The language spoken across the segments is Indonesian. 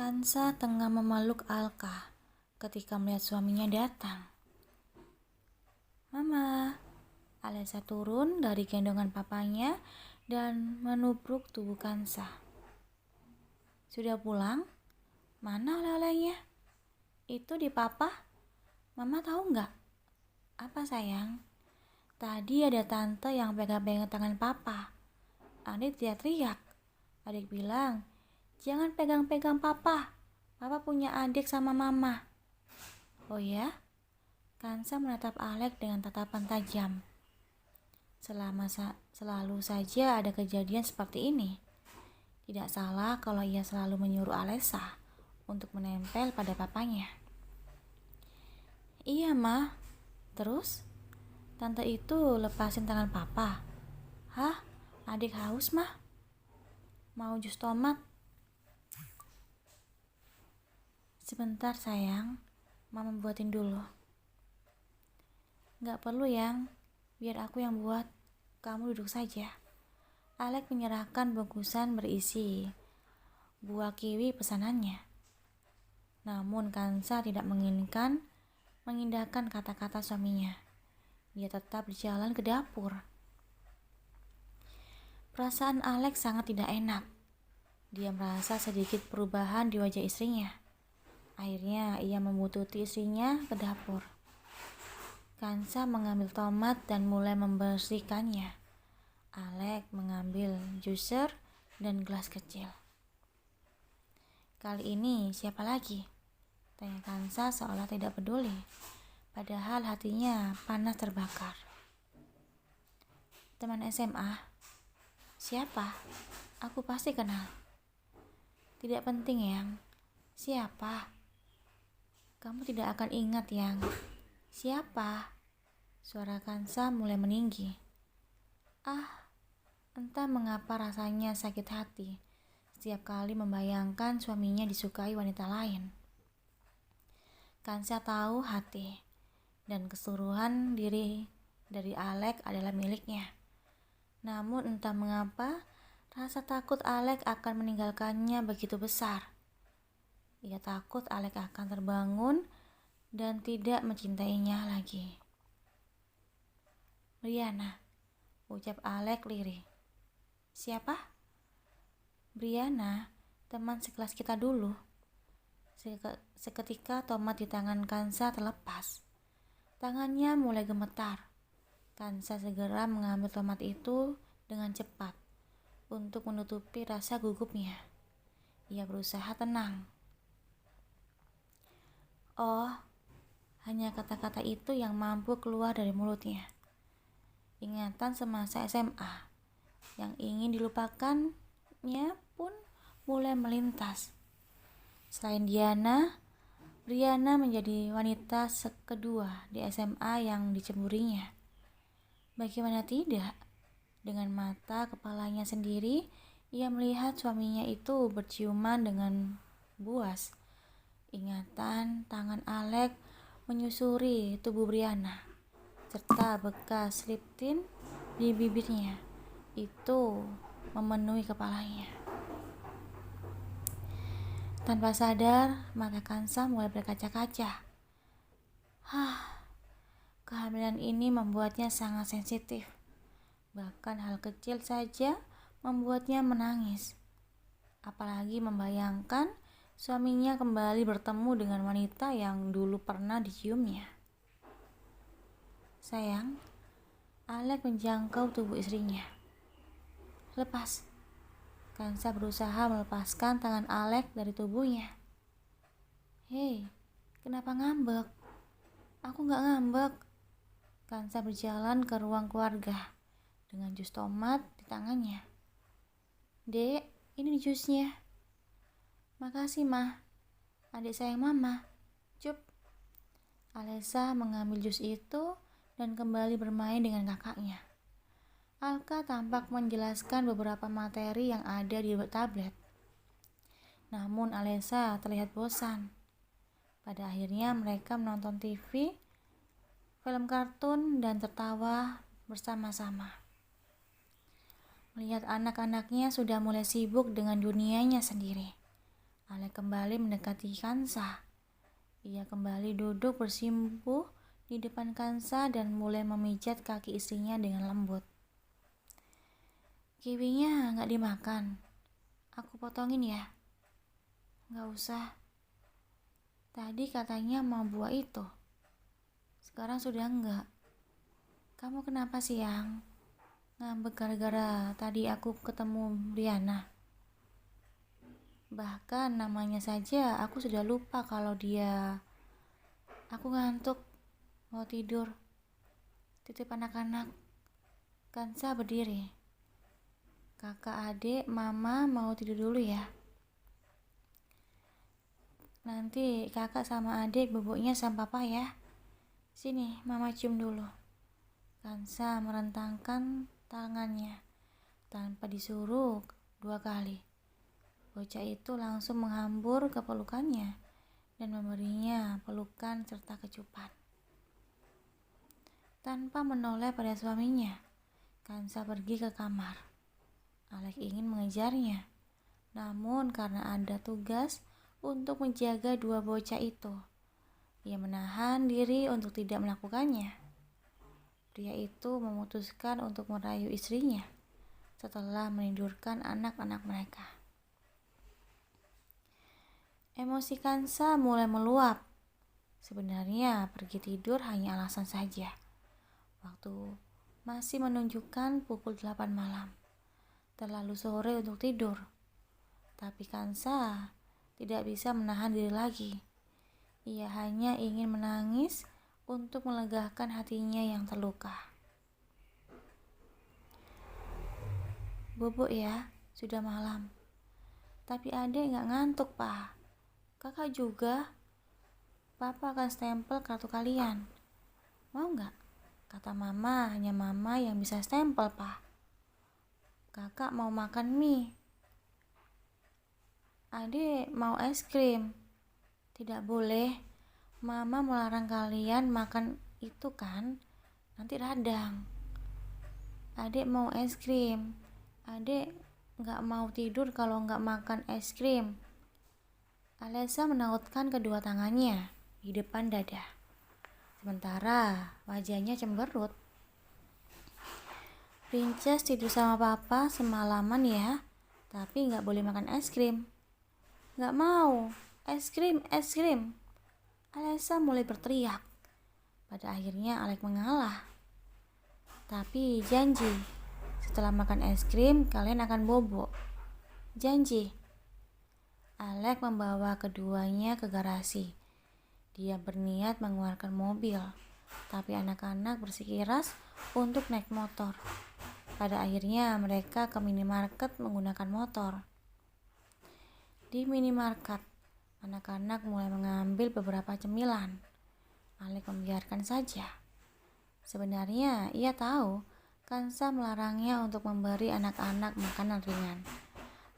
Kansa tengah memeluk Alka ketika melihat suaminya datang. "Mama," Alesa turun dari gendongan papanya dan menubruk tubuh Kansa. "Sudah pulang? Mana oleh-olehnya?" "Itu di papa. Mama tahu nggak?" "Apa sayang?" "Tadi ada tante yang pegang-pegang tangan papa." Adik teriak-teriak. Adik bilang, "Jangan pegang-pegang papa. Papa punya adik sama mama." "Oh ya?" Kansa menatap Alek dengan tatapan tajam. Selalu saja ada kejadian seperti ini. Tidak salah kalau ia selalu menyuruh Alesa untuk menempel pada papanya. "Iya, Ma." "Terus?" "Tante itu lepasin tangan papa." "Hah? Adik haus, Mah? Mau jus tomat?" "Sebentar sayang, Mama buatin dulu." "Gak perlu yang, biar aku yang buat. Kamu duduk saja." Alek menyerahkan bungkusan berisi buah kiwi pesanannya. Namun Kansa tidak menginginkan mengindahkan kata-kata suaminya. Dia tetap berjalan ke dapur. Perasaan Alek sangat tidak enak. Dia merasa sedikit perubahan di wajah istrinya. Akhirnya ia membututi istrinya ke dapur. Kansa mengambil tomat dan mulai membersihkannya. Alek mengambil juicer dan gelas kecil. "Kali ini siapa lagi?" tanya Kansa seolah tidak peduli. Padahal hatinya panas terbakar. "Teman SMA." "Siapa? Aku pasti kenal." "Tidak penting, Yang. Siapa?" "Kamu tidak akan ingat, Yang." "Siapa?" Suara Kansa mulai meninggi. Entah mengapa rasanya sakit hati setiap kali membayangkan suaminya disukai wanita lain. Kansa tahu hati dan keseluruhan diri dari Alek adalah miliknya. Namun entah mengapa rasa takut Alek akan meninggalkannya begitu besar. Ia takut Alek akan terbangun dan tidak mencintainya lagi. "Briana," ucap Alek lirih. "Siapa?" "Briana, teman sekelas kita dulu." Seketika tomat di tangan Kansa terlepas. Tangannya mulai gemetar. Kansa segera mengambil tomat itu dengan cepat untuk menutupi rasa gugupnya. Ia berusaha tenang. Oh, hanya kata-kata itu yang mampu keluar dari mulutnya. Ingatan semasa SMA yang ingin dilupakannya pun mulai melintas. Selain Diana, Briana menjadi wanita kedua di SMA yang dicemburinya. Bagaimana tidak? Dengan mata kepalanya sendiri, ia melihat suaminya itu berciuman dengan buas. Ingatan tangan Alek menyusuri tubuh Briana, serta bekas lip tint di bibirnya itu memenuhi kepalanya. Tanpa sadar, mata Kansa mulai berkaca-kaca. Kehamilan ini membuatnya sangat sensitif. Bahkan hal kecil saja membuatnya menangis. Apalagi membayangkan suaminya kembali bertemu dengan wanita yang dulu pernah diciumnya. "Sayang," Alek menjangkau tubuh istrinya. "Lepas." Kansa berusaha melepaskan tangan Alek dari tubuhnya. "Hei, kenapa ngambek?" "Aku gak ngambek." Kansa berjalan ke ruang keluarga dengan jus tomat di tangannya. "Dek, ini jusnya." "Makasih, Mah. Adik sayang Mama." "Cup." Alesa mengambil jus itu dan kembali bermain dengan kakaknya. Alka tampak menjelaskan beberapa materi yang ada di tablet. Namun Alesa terlihat bosan. Pada akhirnya mereka menonton TV, film kartun, dan tertawa bersama-sama. Melihat anak-anaknya sudah mulai sibuk dengan dunianya sendiri, Alek kembali mendekati Kansa. Ia kembali duduk bersimpuh di depan Kansa dan mulai memijat kaki istrinya dengan lembut. Kiwinya nggak dimakan. Aku potongin ya. Nggak usah. Tadi katanya mau buah itu. Sekarang sudah enggak. Kamu kenapa sih, Yang? Ngambek gara-gara tadi aku ketemu Briana. Bahkan namanya saja aku sudah lupa kalau dia. Aku ngantuk, mau tidur. Titip anak-anak. Kansa berdiri. Kakak, adik, mama mau tidur dulu ya. Nanti kakak sama adik bubuknya sama papa ya. Sini, mama cium dulu. Kansa merentangkan tangannya tanpa disuruh 2 kali. Bocah itu langsung menghambur ke pelukannya dan memberinya pelukan serta kecupan. Tanpa menoleh pada suaminya, Kansa pergi ke kamar. Alek ingin mengejarnya, namun karena ada tugas untuk menjaga 2 bocah itu, ia menahan diri untuk tidak melakukannya. Pria itu memutuskan untuk merayu istrinya setelah menidurkan anak-anak mereka. Emosi Kansa mulai meluap. Sebenarnya pergi tidur hanya alasan saja. Waktu masih menunjukkan pukul 8 malam. Terlalu sore untuk tidur. Tapi Kansa tidak bisa menahan diri lagi. Ia hanya ingin menangis untuk melegakan hatinya yang terluka. Bubuk ya, sudah malam. Tapi adek gak ngantuk, Pak. Kakak juga. Papa akan stempel kartu kalian. Mau gak? Kata mama, hanya mama yang bisa stempel, Pak. Kakak mau makan mie. Adek mau es krim. Tidak boleh. Mama melarang kalian makan itu kan, nanti radang. Adek mau es krim. Adek gak mau tidur kalau gak makan es krim. Alesa menautkan kedua tangannya di depan dada. Sementara wajahnya cemberut. Princess tidur sama papa semalaman ya, tapi gak boleh makan es krim. Gak mau, es krim, es krim. Alesa mulai berteriak. Pada akhirnya Alek mengalah. Tapi janji, setelah makan es krim kalian akan bobo. Janji. Alek membawa keduanya ke garasi. Dia berniat mengeluarkan mobil, tapi anak-anak bersikeras untuk naik motor. Pada akhirnya mereka ke minimarket menggunakan motor. Di minimarket, anak-anak mulai mengambil beberapa cemilan. Alek membiarkan saja. Sebenarnya ia tahu Kansa melarangnya untuk memberi anak-anak makanan ringan.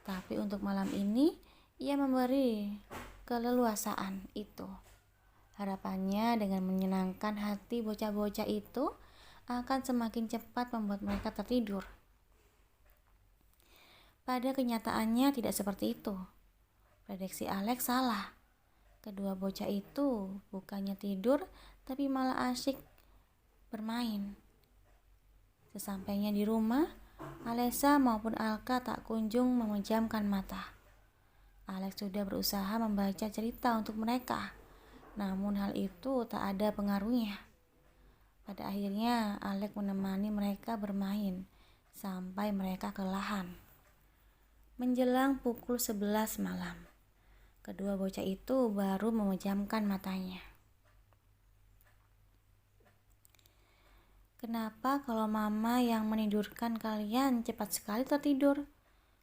Tapi untuk malam ini ia memberi keleluasaan itu. Harapannya dengan menyenangkan hati bocah-bocah itu akan semakin cepat membuat mereka tertidur. Pada kenyataannya tidak seperti itu. Prediksi Alek salah. Kedua bocah itu bukannya tidur, tapi malah asyik bermain. Sesampainya di rumah, Alesa maupun Alka tak kunjung memejamkan mata. Alek sudah berusaha membaca cerita untuk mereka, namun hal itu tak ada pengaruhnya. Pada akhirnya Alek menemani mereka bermain sampai mereka kelelahan. Menjelang pukul 11 malam, kedua bocah itu baru memejamkan matanya. Kenapa kalau mama yang menidurkan kalian cepat sekali tertidur?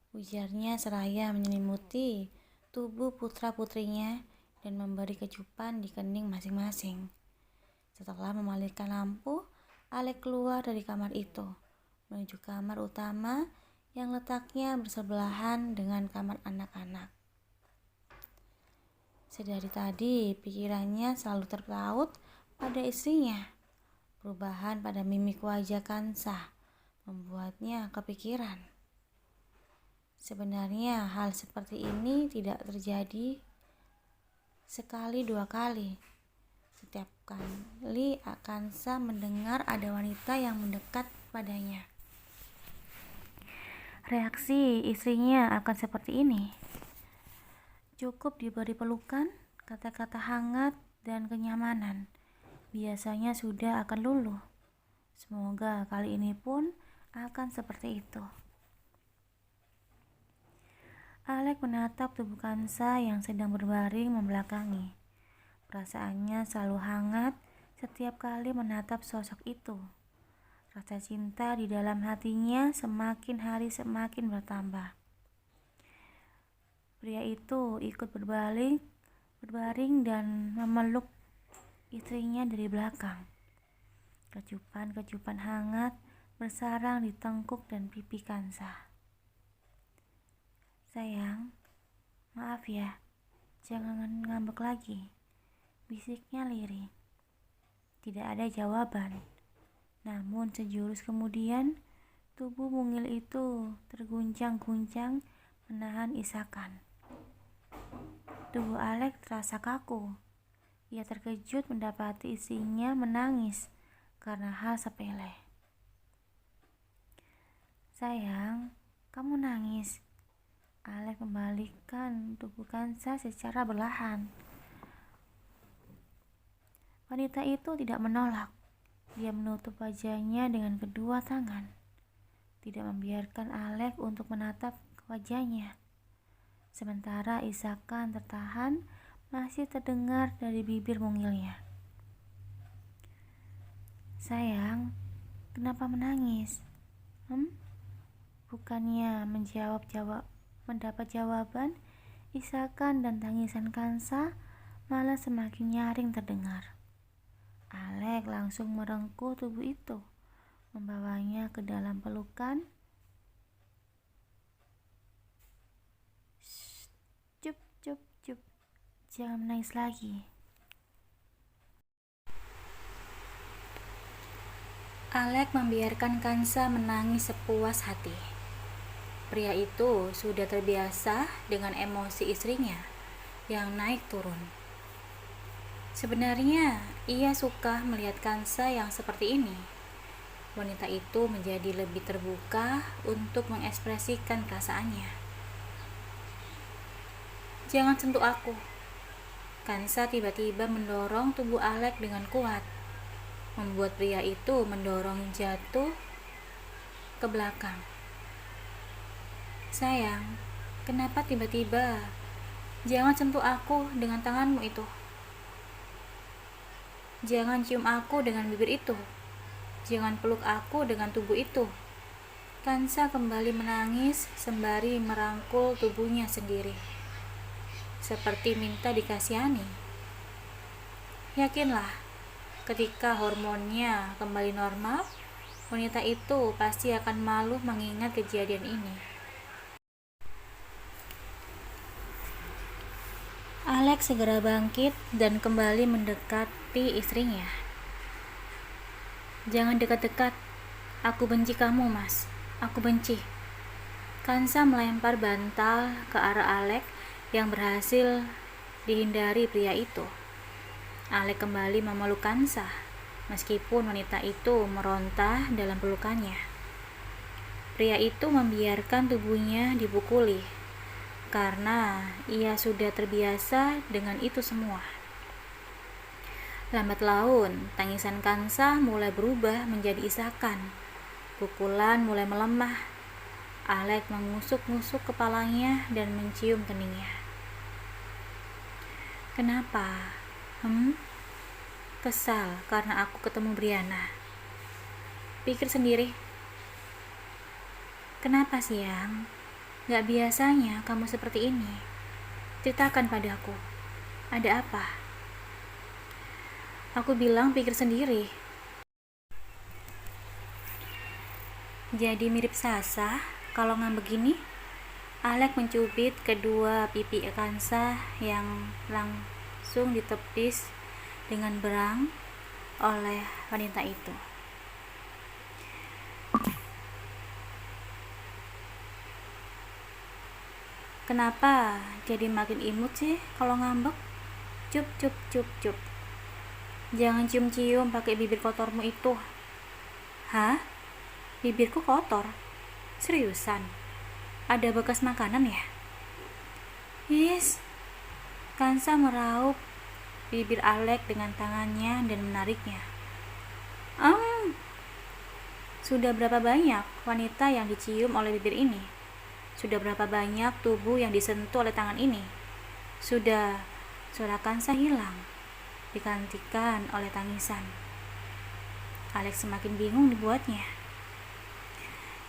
Ujarnya seraya menyelimuti tubuh putra-putrinya dan memberi kecupan di kening masing-masing. Setelah memalirkan lampu, Alek keluar dari kamar itu, menuju kamar utama yang letaknya bersebelahan dengan kamar anak-anak. Sedari tadi, pikirannya selalu terpaut pada istrinya. Perubahan pada mimik wajah Kansa membuatnya kepikiran. Sebenarnya hal seperti ini tidak terjadi sekali dua kali. Setiap kali Kansa mendengar ada wanita yang mendekat padanya, reaksi istrinya akan seperti ini. Cukup diberi pelukan, kata-kata hangat, dan kenyamanan, biasanya sudah akan luluh. Semoga kali ini pun akan seperti itu. Alex menatap tubuh Kansa yang sedang berbaring membelakangi. Perasaannya selalu hangat setiap kali menatap sosok itu. Rasa cinta di dalam hatinya semakin hari semakin bertambah. Pria itu ikut berbaring dan memeluk istrinya dari belakang. Kecupan-kecupan hangat bersarang di tengkuk dan pipi Kansa. "Sayang, maaf ya, jangan ngambek lagi," bisiknya lirih. Tidak ada jawaban. Namun sejurus kemudian, tubuh mungil itu terguncang-guncang menahan isakan. Tubuh Alex terasa kaku. Ia terkejut mendapati istrinya menangis karena hal sepele. "Sayang, kamu nangis?" Alex membalikkan tubuh Kansa secara perlahan. Wanita itu tidak menolak. Dia menutup wajahnya dengan kedua tangan, tidak membiarkan Alex untuk menatap ke wajahnya. Sementara isakan tertahan masih terdengar dari bibir mungilnya. "Sayang, kenapa menangis?" Bukannya mendapat jawaban, isakan dan tangisan Kansa malah semakin nyaring terdengar. Alex langsung merengkuh tubuh itu, membawanya ke dalam pelukan. "Cup, cup, cup, jangan menangis lagi." Alex membiarkan Kansa menangis sepuas hati. Pria itu sudah terbiasa dengan emosi istrinya yang naik turun. Sebenarnya ia suka melihat Kansa yang seperti ini. Wanita itu menjadi lebih terbuka untuk mengekspresikan perasaannya. "Jangan sentuh aku." Kansa tiba-tiba mendorong tubuh Alex dengan kuat, membuat pria itu mendorong jatuh ke belakang. "Sayang, kenapa tiba-tiba? Jangan sentuh aku dengan tanganmu itu. Jangan cium aku dengan bibir itu. Jangan peluk aku dengan tubuh itu." Kansa kembali menangis sembari merangkul tubuhnya sendiri, seperti minta dikasihani. Yakinlah, ketika hormonnya kembali normal, wanita itu pasti akan malu mengingat kejadian ini. Alex segera bangkit dan kembali mendekati istrinya. "Jangan dekat-dekat. Aku benci kamu, Mas. Aku benci." Kansa melempar bantal ke arah Alex yang berhasil dihindari pria itu. Alex kembali memeluk Kansa, meskipun wanita itu meronta dalam pelukannya. Pria itu membiarkan tubuhnya dipukuli, karena ia sudah terbiasa dengan itu semua. Lambat laun, tangisan Kansa mulai berubah menjadi isakan. Pukulan mulai melemah. Alex mengusuk-ngusuk kepalanya dan mencium keningnya. "Kenapa? Kesal karena aku ketemu Brianna. Pikir sendiri. Kenapa, sayang? Gak biasanya kamu seperti ini. Ceritakan padaku. Ada apa?" "Aku bilang pikir sendiri." "Jadi mirip Sasa kalau ngambek gini?" Alex mencubit kedua pipi Kansa yang langsung ditepis dengan berang oleh wanita itu. Kenapa jadi makin imut sih kalau ngambek? Cup, cup, cup, cup. Jangan cium-cium pakai bibir kotormu itu. Hah? Bibirku kotor? Seriusan? Ada bekas makanan ya? Yes. Kansa meraup bibir Alek dengan tangannya dan menariknya. Sudah berapa banyak wanita yang dicium oleh bibir ini? Sudah berapa banyak tubuh yang disentuh oleh tangan ini? Suara Kansa hilang, digantikan oleh tangisan. Alex semakin bingung dibuatnya.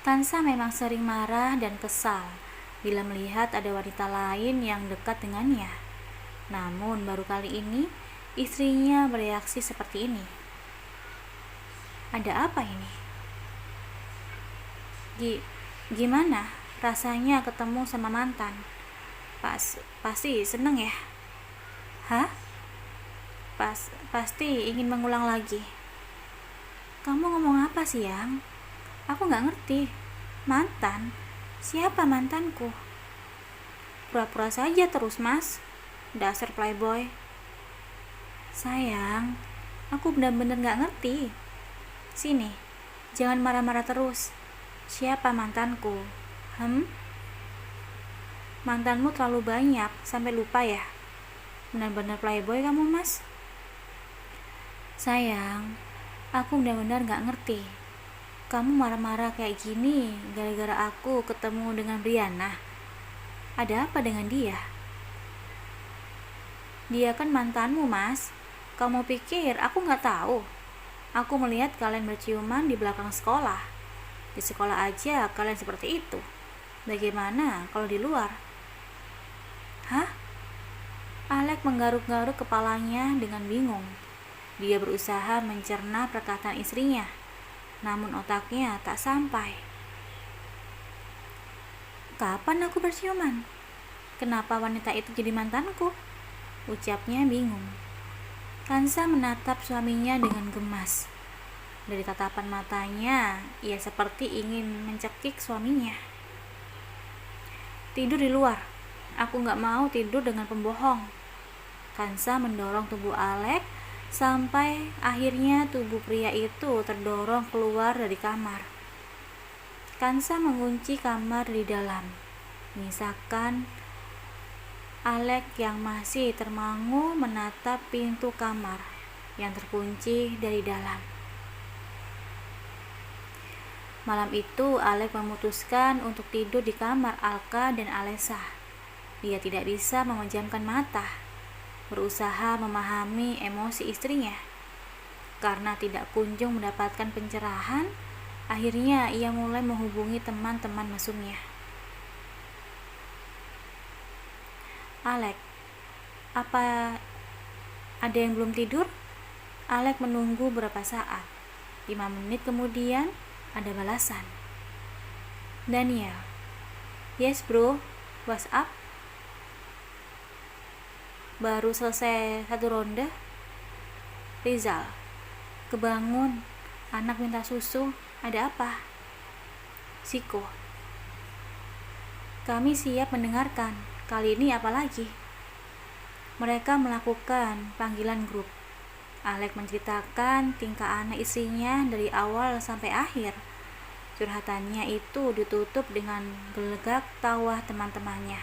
Kansa memang sering marah dan kesal bila melihat ada wanita lain yang dekat dengannya. Namun baru kali ini istrinya bereaksi seperti ini. Ada apa ini? Gimana rasanya ketemu sama mantan? Pasti seneng ya? Hah? Pasti ingin mengulang lagi. Kamu ngomong apa sih, Yang? Aku gak ngerti. Mantan? Siapa mantanku? Pura-pura saja terus, Mas. Dasar playboy. Sayang, aku benar-benar gak ngerti. Sini, jangan marah-marah terus. Siapa mantanku? Mantanmu terlalu banyak, sampai lupa ya? Benar-benar playboy kamu, Mas. Sayang, aku benar-benar gak ngerti. Kamu marah-marah kayak gini gara-gara aku ketemu dengan Brianna. Ada apa dengan dia? Dia kan mantanmu, Mas. Kamu pikir aku gak tahu? Aku melihat kalian berciuman di belakang sekolah. Di sekolah aja kalian seperti itu. Bagaimana kalau di luar? Hah? Alek menggaruk-garuk kepalanya dengan bingung. Dia berusaha mencerna perkataan istrinya, namun otaknya tak sampai. Kapan aku berciuman? Kenapa wanita itu jadi mantanku? Ucapnya bingung. Kansa menatap suaminya dengan gemas. Dari tatapan matanya, ia seperti ingin mencekik suaminya. Tidur di luar. Aku gak mau tidur dengan pembohong. Kansa mendorong tubuh Alek sampai akhirnya tubuh pria itu terdorong keluar dari kamar. Kansa mengunci kamar di dalam, menyisakan Alek yang masih termangu menatap pintu kamar yang terkunci dari dalam. Malam itu Alek memutuskan untuk tidur di kamar Alka dan Alessa. Dia tidak bisa memejamkan mata, berusaha memahami emosi istrinya. Karena tidak kunjung mendapatkan pencerahan, akhirnya ia mulai menghubungi teman-teman mesumnya. Alek, apa ada yang belum tidur? Alek menunggu beberapa saat. 5 menit kemudian ada balasan. Daniel, yes bro, what's up? Baru selesai 1 ronde. Rizal, kebangun, anak minta susu, ada apa? Ziko, kami siap mendengarkan, kali ini apa lagi? Mereka melakukan panggilan grup. Alek menceritakan tingkah aneh istrinya dari awal sampai akhir. Curhatannya itu ditutup dengan gelegak tawa teman-temannya.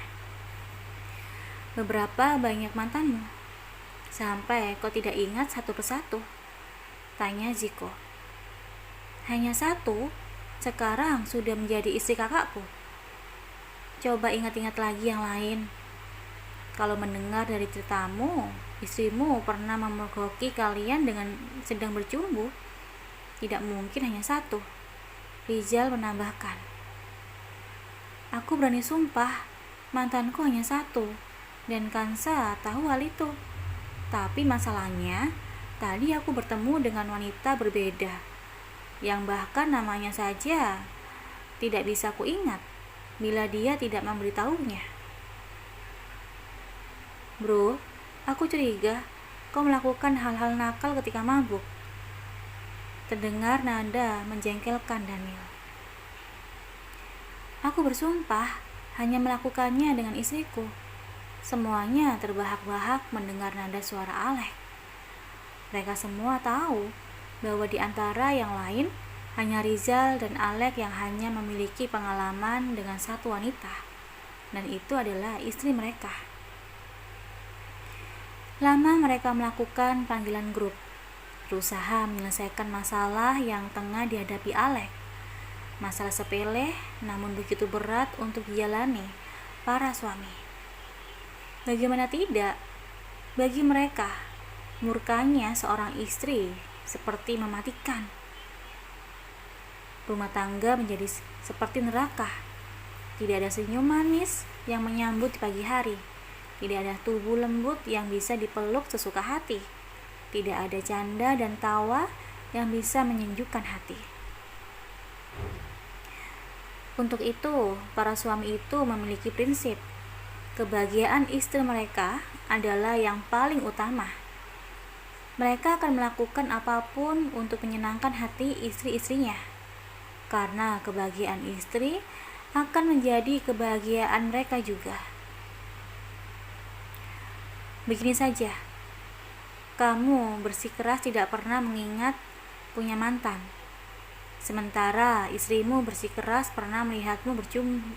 Beberapa banyak mantanmu? Sampai kau tidak ingat satu persatu? Tanya Ziko. Hanya satu? Sekarang sudah menjadi istri kakakku. Coba ingat-ingat lagi yang lain. Kalau mendengar dari ceritamu, istrimu pernah memergoki kalian dengan sedang bercumbu. Tidak mungkin hanya satu. Rizal menambahkan. Aku berani sumpah, mantanku hanya satu. Dan Kansa tahu hal itu. Tapi masalahnya, tadi aku bertemu dengan wanita berbeda, yang bahkan namanya saja tidak bisa kuingat bila dia tidak memberitahunya. Bro, aku curiga kau melakukan hal-hal nakal ketika mabuk. Terdengar nada menjengkelkan Daniel. Aku bersumpah, hanya melakukannya dengan istriku. Semuanya terbahak-bahak mendengar nada suara Alek. Mereka semua tahu bahwa di antara yang lain, hanya Rizal dan Alek yang hanya memiliki pengalaman dengan satu wanita, dan itu adalah istri mereka. Lama mereka melakukan panggilan grup, berusaha menyelesaikan masalah yang tengah dihadapi Alek. Masalah sepele, namun begitu berat untuk dijalani para suami. Bagaimana tidak? Bagi mereka, murkanya seorang istri seperti mematikan. Rumah tangga menjadi seperti neraka. Tidak ada senyum manis yang menyambut di pagi hari. Tidak ada tubuh lembut yang bisa dipeluk sesuka hati. Tidak ada canda dan tawa yang bisa menyejukkan hati. Untuk itu, para suami itu memiliki prinsip. Kebahagiaan istri mereka adalah yang paling utama. Mereka akan melakukan apapun untuk menyenangkan hati istri-istrinya, karena kebahagiaan istri akan menjadi kebahagiaan mereka juga. Begini saja, kamu bersikeras tidak pernah mengingat punya mantan, sementara istrimu bersikeras pernah melihatmu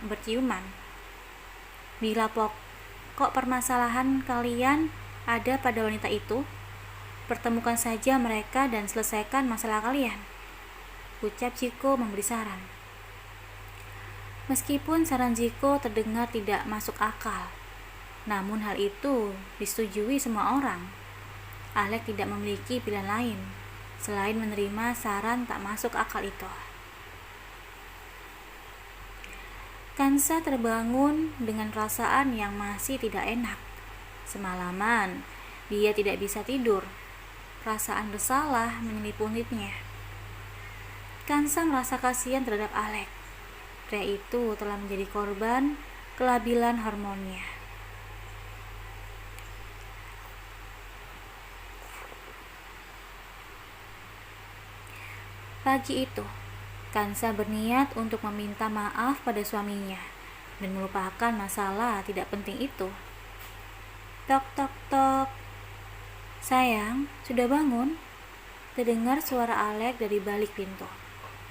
berciuman. Bila pokok permasalahan kalian ada pada wanita itu, pertemukan saja mereka dan selesaikan masalah kalian, ucap Jiko memberi saran. Meskipun saran Jiko terdengar tidak masuk akal, namun hal itu disetujui semua orang. Alek tidak memiliki pilihan lain selain menerima saran tak masuk akal itu. Kansa terbangun dengan perasaan yang masih tidak enak. Semalaman, dia tidak bisa tidur. Perasaan bersalah menyelimutinya. Kansa merasa kasihan terhadap Alek. Pria itu telah menjadi korban kelabilan hormonnya. Pagi itu, Kansa berniat untuk meminta maaf pada suaminya dan melupakan masalah tidak penting itu. Tok tok tok. Sayang, sudah bangun? Terdengar suara Alek dari balik pintu.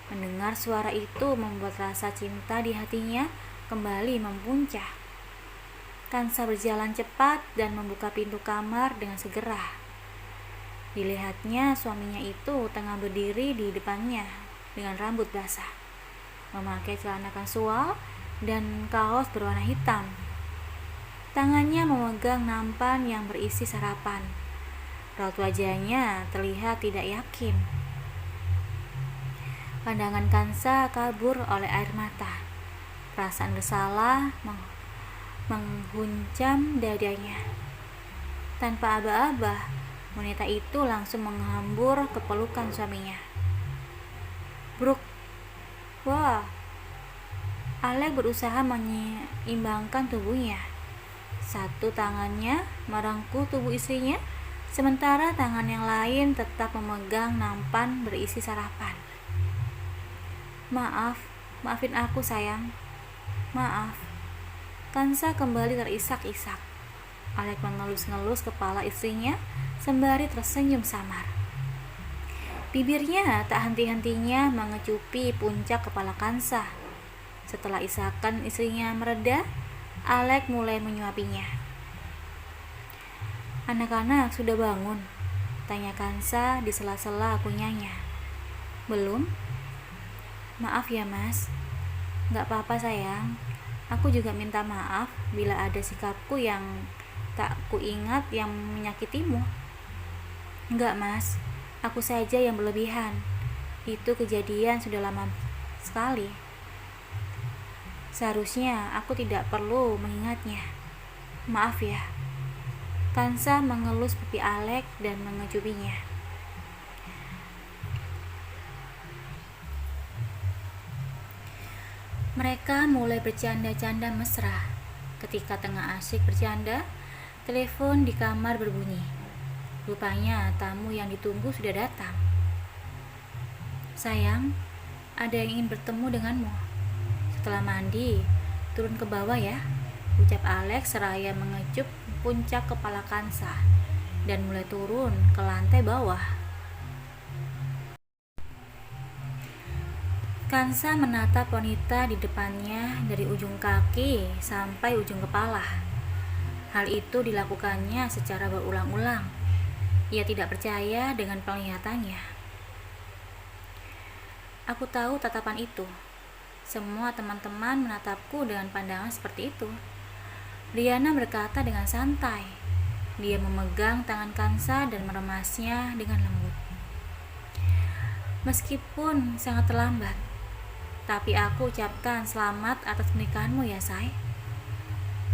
Mendengar suara itu membuat rasa cinta di hatinya kembali mempuncak. Kansa berjalan cepat dan membuka pintu kamar dengan segera. Dilihatnya suaminya itu tengah berdiri di depannya dengan rambut basah, memakai celana kasual dan kaos berwarna hitam. Tangannya memegang nampan yang berisi sarapan. Raut wajahnya terlihat tidak yakin. Pandangan Kansa kabur oleh air mata. Perasaan bersalah mengguncang dadanya. Tanpa aba-aba, wanita itu langsung menghambur ke pelukan suaminya. Bruk. Wah. Alek berusaha menyeimbangkan tubuhnya. Satu tangannya merengkuh tubuh istrinya, sementara tangan yang lain tetap memegang nampan berisi sarapan. Maafin aku sayang. Maaf. Kansa kembali terisak-isak. Alek mengelus-ngelus kepala istrinya sembari tersenyum samar. Bibirnya tak henti-hentinya mengecupi puncak kepala Kansa. Setelah isakan istrinya mereda, Alek mulai menyuapinya. Anak-anak sudah bangun? Tanya Kansa di sela-sela kunyahnya. Belum? Maaf ya mas. Gak apa-apa sayang. Aku juga minta maaf bila ada sikapku yang tak kuingat yang menyakitimu. Enggak mas, aku saja yang berlebihan. Itu kejadian sudah lama sekali. Seharusnya aku tidak perlu mengingatnya. Maaf ya. Kansa mengelus pipi Alek dan mengecupinya. Mereka mulai bercanda-canda mesra. Ketika tengah asyik bercanda, telepon di kamar berbunyi. Rupanya tamu yang ditunggu sudah datang. Sayang, ada yang ingin bertemu denganmu. Setelah mandi, turun ke bawah ya, ucap Alex seraya mengecup puncak kepala Kansa dan mulai turun ke lantai bawah. Kansa menatap wanita di depannya dari ujung kaki sampai ujung kepala. Hal itu dilakukannya secara berulang-ulang. Ia tidak percaya dengan penglihatannya. Aku tahu tatapan itu. Semua teman-teman menatapku dengan pandangan seperti itu. Riana berkata dengan santai. Dia memegang tangan Kansa dan meremasnya dengan lembut. Meskipun sangat terlambat, tapi aku ucapkan selamat atas pernikahanmu ya, Say.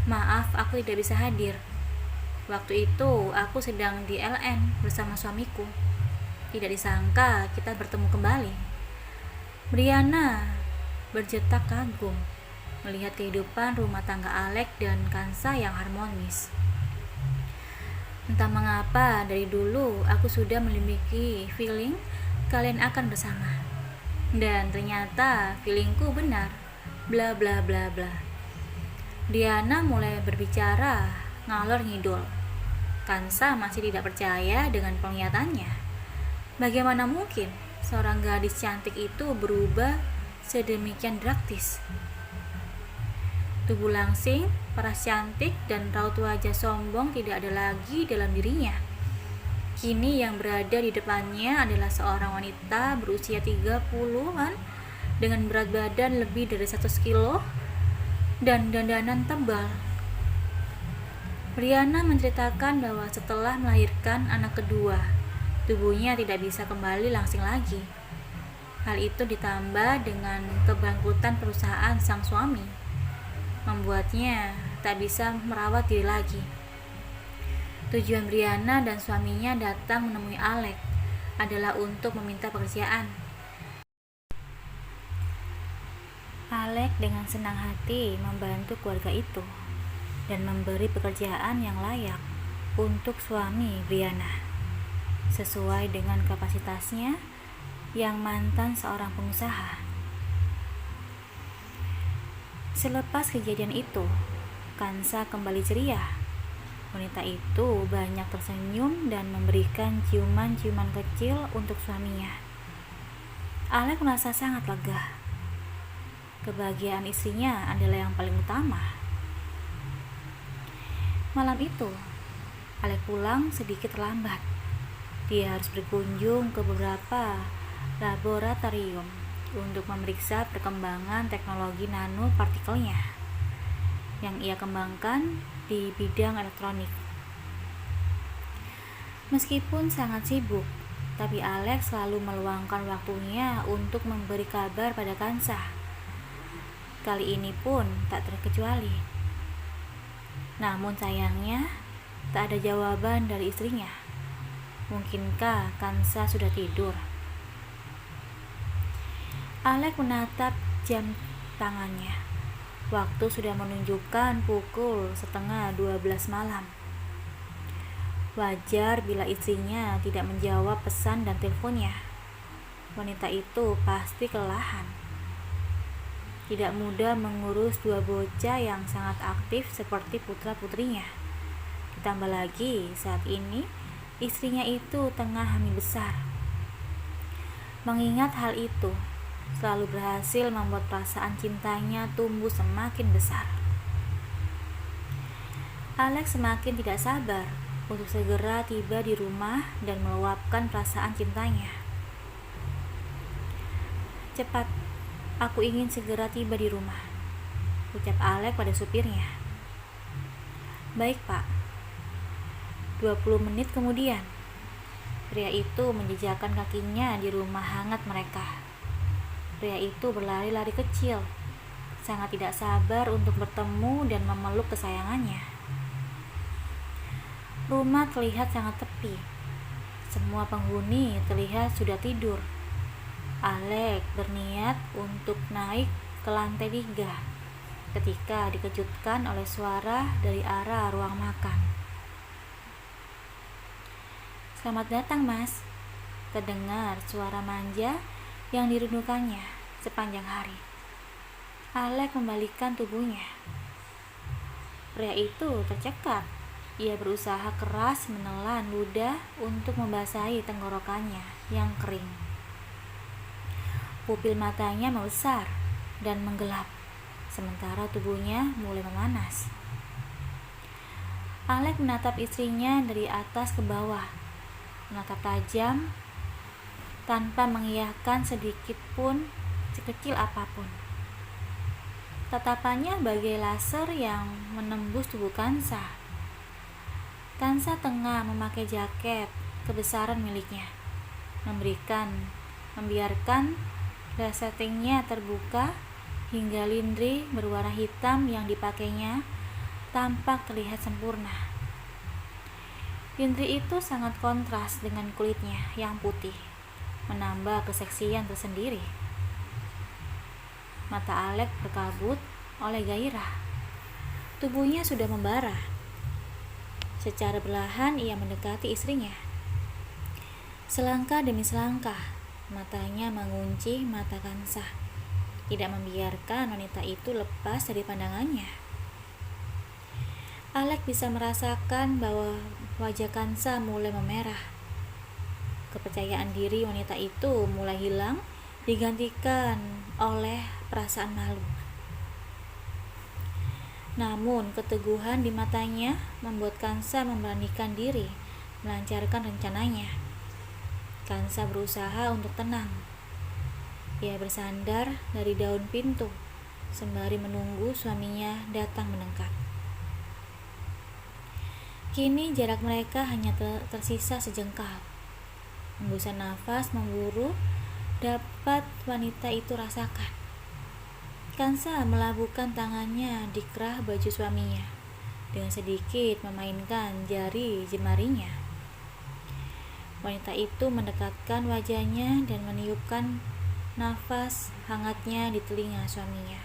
Maaf aku tidak bisa hadir. Waktu itu aku sedang di LN bersama suamiku. Tidak disangka kita bertemu kembali. Briana berjetak kagum melihat kehidupan rumah tangga Alex dan Kansa yang harmonis. Entah mengapa dari dulu aku sudah memiliki feeling kalian akan bersama. Dan ternyata feelingku benar. Bla bla bla bla. Diana mulai berbicara ngalor ngidul. Kansa masih tidak percaya dengan penglihatannya. Bagaimana mungkin seorang gadis cantik itu berubah sedemikian drastis? Tubuh langsing, paras cantik, dan raut wajah sombong tidak ada lagi dalam dirinya. Kini yang berada di depannya adalah seorang wanita berusia 30-an dengan berat badan lebih dari 100 kilo dan dandanan tebal. Briana menceritakan bahwa setelah melahirkan anak kedua, tubuhnya tidak bisa kembali langsing lagi. Hal itu ditambah dengan kebangkrutan perusahaan sang suami, membuatnya tak bisa merawat diri lagi. Tujuan Briana dan suaminya datang menemui Alex adalah untuk meminta pekerjaan. Alex dengan senang hati membantu keluarga itu dan memberi pekerjaan yang layak untuk suami Briana sesuai dengan kapasitasnya yang mantan seorang pengusaha. Selepas kejadian itu, Kansa kembali ceria. Wanita itu banyak tersenyum dan memberikan ciuman-ciuman kecil untuk suaminya. Alex merasa sangat lega. Kebahagiaan istrinya adalah yang paling utama. Malam itu, Alex pulang sedikit terlambat. Dia harus berkunjung ke beberapa laboratorium untuk memeriksa perkembangan teknologi nanopartikelnya yang ia kembangkan di bidang elektronik. Meskipun sangat sibuk, tapi Alex selalu meluangkan waktunya untuk memberi kabar pada Kansa. Kali ini pun tak terkecuali. Namun sayangnya, tak ada jawaban dari istrinya. Mungkinkah Kansa sudah tidur? Alex menatap jam tangannya. Waktu sudah menunjukkan pukul 11:30 malam. Wajar bila istrinya tidak menjawab pesan dan teleponnya. Wanita itu pasti kelelahan. Tidak mudah mengurus dua bocah yang sangat aktif seperti putra-putrinya. Ditambah lagi saat ini istrinya itu tengah hamil besar. Mengingat hal itu, selalu berhasil membuat perasaan cintanya tumbuh semakin besar. Alex semakin tidak sabar untuk segera tiba di rumah dan meluapkan perasaan cintanya. Cepat, aku ingin segera tiba di rumah, ucap Alex pada supirnya. Baik, Pak. 20 menit kemudian, pria itu menjejakkan kakinya di rumah hangat mereka. Pria itu berlari-lari kecil, sangat tidak sabar untuk bertemu dan memeluk kesayangannya. Rumah terlihat sangat tepi. Semua penghuni terlihat sudah tidur. Alex berniat untuk naik ke lantai 3 ketika dikejutkan oleh suara dari arah ruang makan. Selamat datang, Mas. Terdengar suara manja yang dirindukannya sepanjang hari. Alek membalikkan tubuhnya. Pria itu tercekat. Ia berusaha keras menelan ludah untuk membasahi tenggorokannya yang kering. Pupil matanya membesar dan menggelap, sementara tubuhnya mulai memanas. Alek menatap istrinya dari atas ke bawah, menatap tajam tanpa mengiyakan sedikit pun, sekecil apapun. Tatapannya bagai laser yang menembus tubuh Kansa. Kansa tengah memakai jaket kebesaran miliknya, membiarkan settingnya terbuka hingga lindri berwarna hitam yang dipakainya tampak terlihat sempurna. Lindri itu sangat kontras dengan kulitnya yang putih, menambah keseksian tersendiri. Mata Alek berkabut oleh gairah. Tubuhnya sudah membara. Secara perlahan ia mendekati istrinya. Selangkah demi selangkah, matanya mengunci mata Kansa, tidak membiarkan wanita itu lepas dari pandangannya. Alek bisa merasakan bahwa wajah Kansa mulai memerah. Kepercayaan diri wanita itu mulai hilang, digantikan oleh perasaan malu. Namun keteguhan di matanya membuat Kansa memberanikan diri melancarkan rencananya. Kansa berusaha untuk tenang. Ia bersandar dari daun pintu sembari menunggu suaminya datang mendekat. Kini jarak mereka hanya tersisa sejengkal. Hembusan nafas memburu dapat wanita itu rasakan. Kansa melabuhkan tangannya di kerah baju suaminya, dengan sedikit memainkan jari jemarinya. Wanita itu mendekatkan wajahnya dan meniupkan nafas hangatnya di telinga suaminya.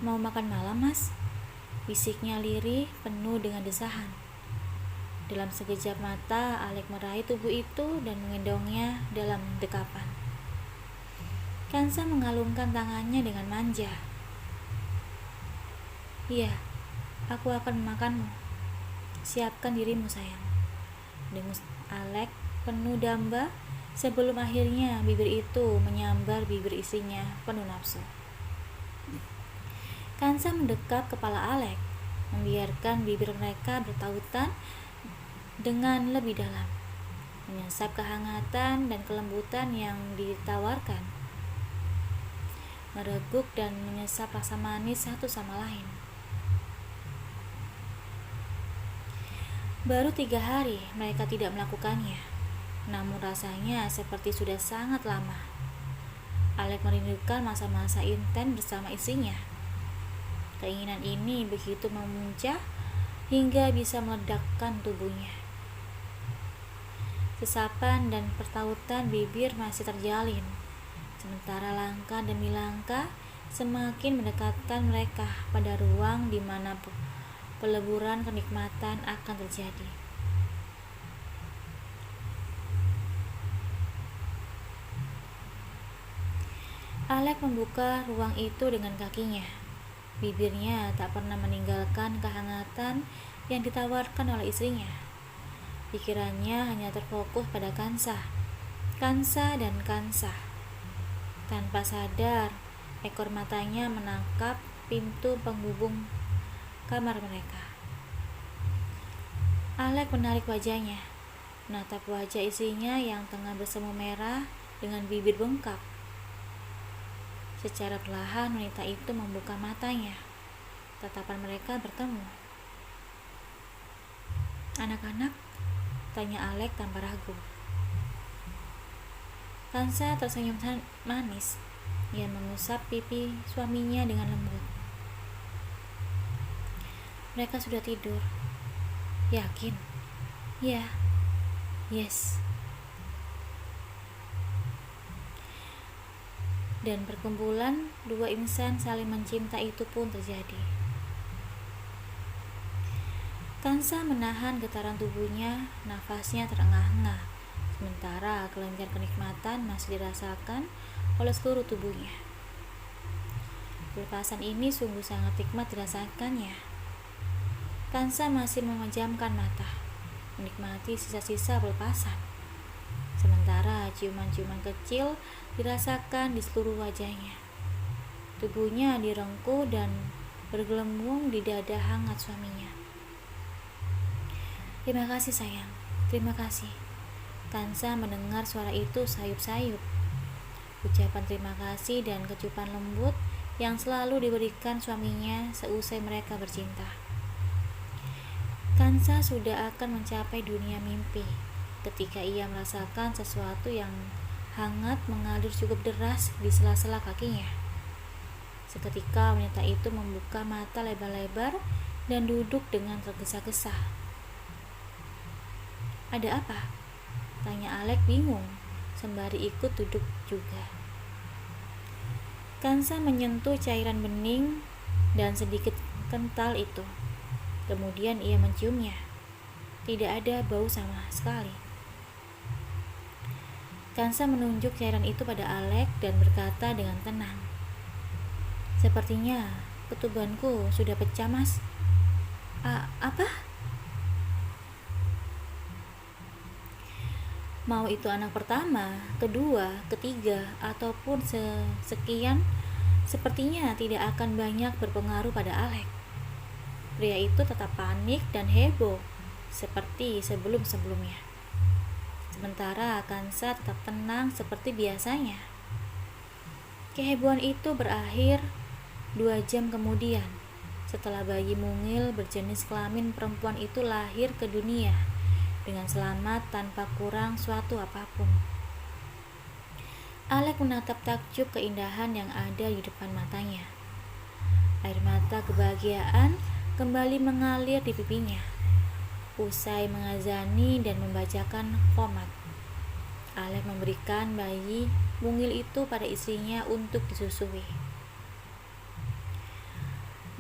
"Mau makan malam, Mas?" bisiknya lirih penuh dengan desahan. Dalam sekejap mata, Alek meraih tubuh itu dan menggendongnya dalam dekapan. Kansa mengalungkan tangannya dengan manja. "Iya, aku akan memakanmu. Siapkan dirimu, sayang," dengus Alek penuh damba sebelum akhirnya bibir itu menyambar bibir istrinya penuh nafsu. Kansa mendekap kepala Alek, membiarkan bibir mereka bertautan dengan lebih dalam, menyesap kehangatan dan kelembutan yang ditawarkan, merebuk dan menyesap rasa manis satu sama lain. Baru 3 hari mereka tidak melakukannya, namun rasanya seperti sudah sangat lama. Alek merindukan masa-masa intens bersama istrinya. Keinginan ini begitu memuncak hingga bisa meledakkan tubuhnya. Sesapan dan pertautan bibir masih terjalin, sementara langkah demi langkah semakin mendekatkan mereka pada ruang di mana peleburan kenikmatan akan terjadi. Alek membuka ruang itu dengan kakinya. Bibirnya tak pernah meninggalkan kehangatan yang ditawarkan oleh istrinya. Pikirannya hanya terfokus pada Kansa dan Kansa. Tanpa sadar, ekor matanya menangkap pintu penghubung kamar mereka. Alek menarik wajahnya, menatap wajah istrinya yang tengah bersemu merah dengan bibir bengkak. Secara perlahan wanita itu membuka matanya. Tatapan mereka bertemu. "Anak-anak?" tanya Alek tanpa ragu. Kansa tersenyum manis. Ia mengusap pipi suaminya dengan lembut. "Mereka sudah tidur." "Yakin?" "Ya, yes." Dan perkumpulan dua insan saling mencinta itu pun terjadi. Kansa menahan getaran tubuhnya, nafasnya terengah-engah, sementara kelenjar kenikmatan masih dirasakan oleh seluruh tubuhnya. Pelepasan ini sungguh sangat nikmat dirasakannya. Kansa masih memejamkan mata, menikmati sisa-sisa pelepasan. Sementara ciuman-ciuman kecil dirasakan di seluruh wajahnya. Tubuhnya direngkuh dan bergelembung di dada hangat suaminya. "Terima kasih sayang, terima kasih." Kansa mendengar suara itu sayup-sayup. Ucapan terima kasih dan kecupan lembut yang selalu diberikan suaminya seusai mereka bercinta. Kansa sudah akan mencapai dunia mimpi ketika ia merasakan sesuatu yang hangat mengalir cukup deras di sela-sela kakinya. Seketika wanita itu membuka mata lebar-lebar dan duduk dengan tergesa-gesa. "Ada apa?" tanya Alek bingung, sembari ikut duduk juga. Kansa menyentuh cairan bening dan sedikit kental itu. Kemudian ia menciumnya. Tidak ada bau sama sekali. Kansa menunjuk cairan itu pada Alek dan berkata dengan tenang, "Sepertinya ketubanku sudah pecah, Mas." Apa? Mau itu anak pertama, kedua, ketiga, ataupun sekian, sepertinya tidak akan banyak berpengaruh pada Alek. Pria itu tetap panik dan heboh, seperti sebelum-sebelumnya. Sementara Kansa tetap tenang seperti biasanya. Kehebohan itu berakhir 2 jam kemudian, setelah bayi mungil berjenis kelamin perempuan itu lahir ke dunia dengan selamat tanpa kurang suatu apapun. Alek menatap takjub keindahan yang ada di depan matanya. Air mata kebahagiaan kembali mengalir di pipinya. Usai mengazani dan membacakan qomat, Alek memberikan bayi mungil itu pada istrinya untuk disusui.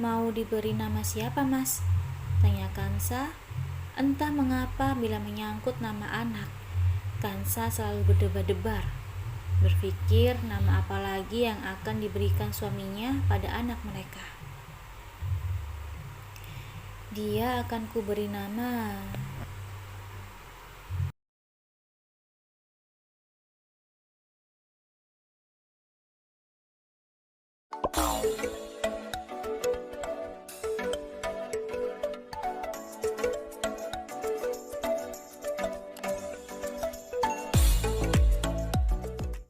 "Mau diberi nama siapa, Mas?" tanya Kansa. Entah mengapa bila menyangkut nama anak, Kansa selalu berdebar-debar, berpikir nama apa lagi yang akan diberikan suaminya pada anak mereka. "Dia akan kuberi nama